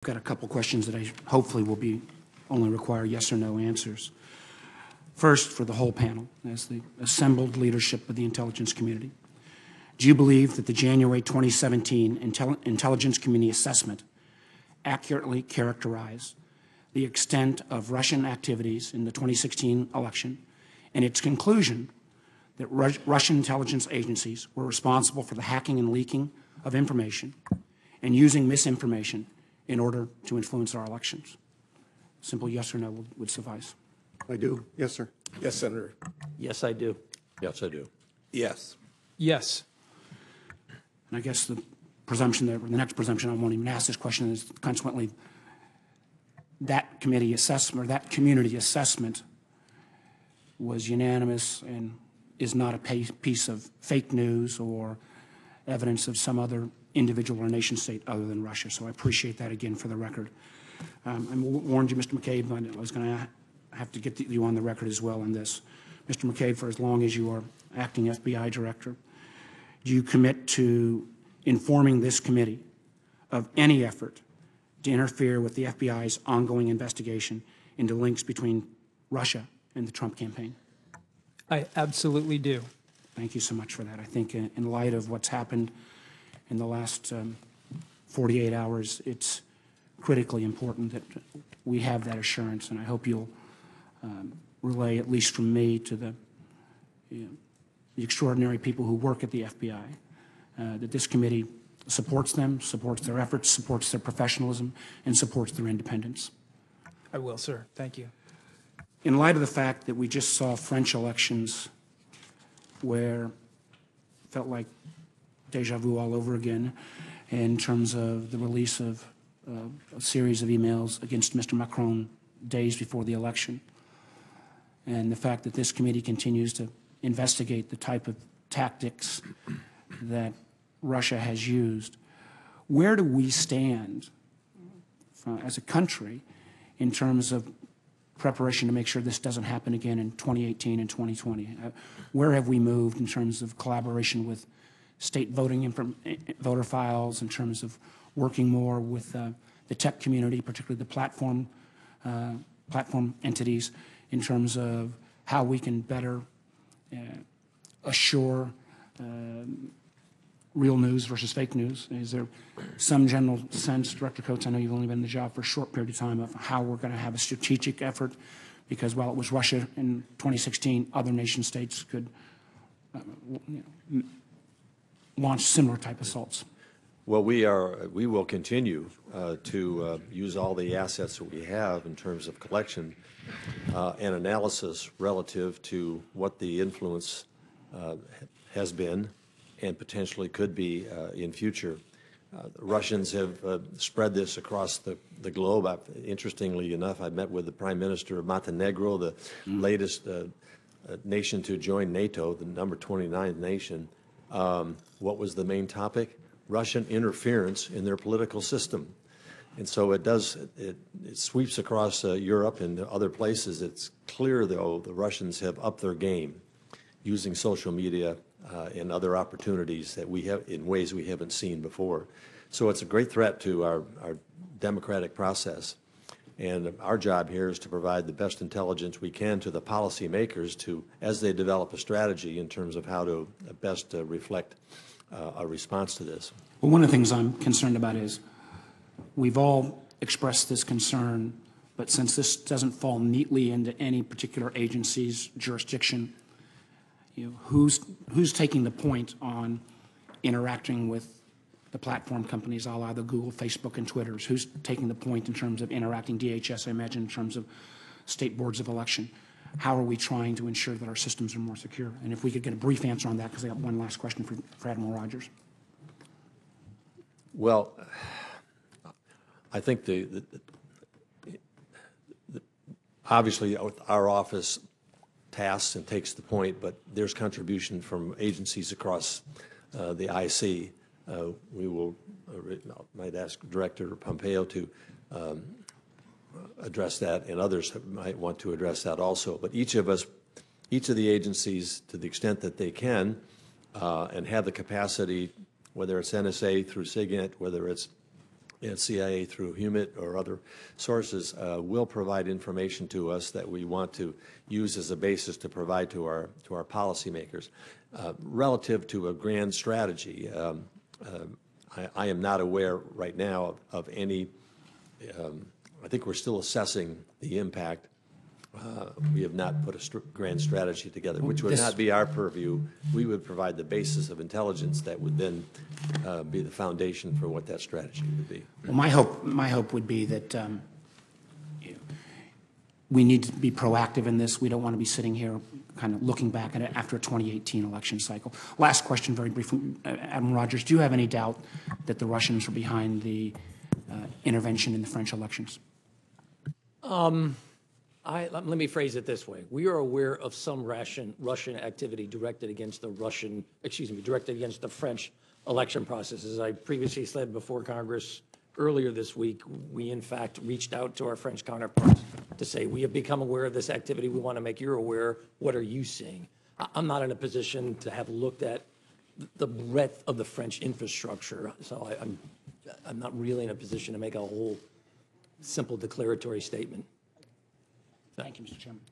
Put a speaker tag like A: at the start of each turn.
A: I've got a couple questions that I hopefully will be only require yes or no answers. First, for the whole panel, as the assembled leadership of the intelligence community, do you believe that the January 2017 intelligence community assessment accurately characterized the extent of Russian activities in the 2016 election and its conclusion that Russian intelligence agencies were responsible for the hacking and leaking of information and using misinformation in order to influence our elections? Simple yes or no would suffice.
B: I do. Yes, sir.
C: Yes, Senator.
D: Yes, I do.
E: Yes, I do.
C: Yes.
D: Yes.
A: And I guess the presumption that the next presumption I won't even ask this question is consequently that committee assessment or that community assessment was unanimous and is not a piece of fake news or evidence of some other individual or nation state other than Russia. So I appreciate that again for the record. I warned you, Mr. McCabe, I was going to have to get you on the record as well on this. Mr. McCabe, for as long as you are acting FBI Director, do you commit to informing this committee of any effort to interfere with the FBI's ongoing investigation into links between Russia and the Trump campaign?
D: I absolutely do.
A: Thank you so much for that. I think in light of what's happened in the last 48 hours, it's critically important that we have that assurance, and I hope you'll relay, at least from me, to the extraordinary people who work at the FBI, that this committee supports them, supports their efforts, supports their professionalism, and supports their independence.
D: I will, sir. Thank you.
A: In light of the fact that we just saw French elections where it felt like deja vu all over again in terms of the release of a series of emails against Mr. Macron days before the election, and the fact that this committee continues to investigate the type of tactics that Russia has used, where do we stand as a country in terms of preparation to make sure this doesn't happen again in 2018 and 2020? Where have we moved in terms of collaboration with state voter files, in terms of working more with the tech community, particularly the platform entities, in terms of how we can better assure real news versus fake news? Is there some general sense, Director Coates, I know you've only been in the job for a short period of time, of how we're going to have a strategic effort? Because while it was Russia in 2016, other nation states could launch similar type assaults.
E: Well, we will continue to use all the assets that we have in terms of collection and analysis relative to what the influence has been and potentially could be in future. The Russians have spread this across the globe. Interestingly enough, I met with the Prime Minister of Montenegro, the latest nation to join NATO, the number 29th nation. What was the main topic? Russian interference in their political system. And so it sweeps across Europe and other places. It's clear, though, the Russians have upped their game using social media and other opportunities that we have in ways we haven't seen before. So it's a great threat to our democratic process. And our job here is to provide the best intelligence we can to the policymakers as they develop a strategy in terms of how to best reflect a response to this.
A: Well, one of the things I'm concerned about is we've all expressed this concern, but since this doesn't fall neatly into any particular agency's jurisdiction, who's taking the point on interacting with the platform companies, a la the Google, Facebook, and Twitters? Who's taking the point in terms of interacting, DHS, I imagine, in terms of state boards of election? How are we trying to ensure that our systems are more secure? And if we could get a brief answer on that, because I got one last question for Admiral Rogers.
E: Well, I think obviously our office tasks and takes the point, but there's contribution from agencies across the IC. We might ask Director Pompeo to address that, and others might want to address that also. But each of the agencies, to the extent that they can, and have the capacity, whether it's NSA through SIGINT, whether it's and CIA through HUMIT or other sources will provide information to us that we want to use as a basis to provide to our policymakers. Relative to a grand strategy, I am not aware right now of any. I think we're still assessing the impact. We have not put a grand strategy together, which would not be our purview. We would provide the basis of intelligence that would then be the foundation for what that strategy would be.
A: Well, my hope would be that we need to be proactive in this. We don't want to be sitting here kind of looking back at it after a 2018 election cycle. Last question, very briefly. Admiral Rogers, do you have any doubt that the Russians are behind the intervention in the French elections?
B: Let me phrase it this way. We are aware of some Russian activity directed against directed against the French election process. As I previously said before Congress earlier this week, we in fact reached out to our French counterparts to say, we have become aware of this activity. We want to make you aware. What are you seeing? I'm not in a position to have looked at the breadth of the French infrastructure, so I'm not really in a position to make a whole simple declaratory statement.
A: Thank you, Mr. Chairman.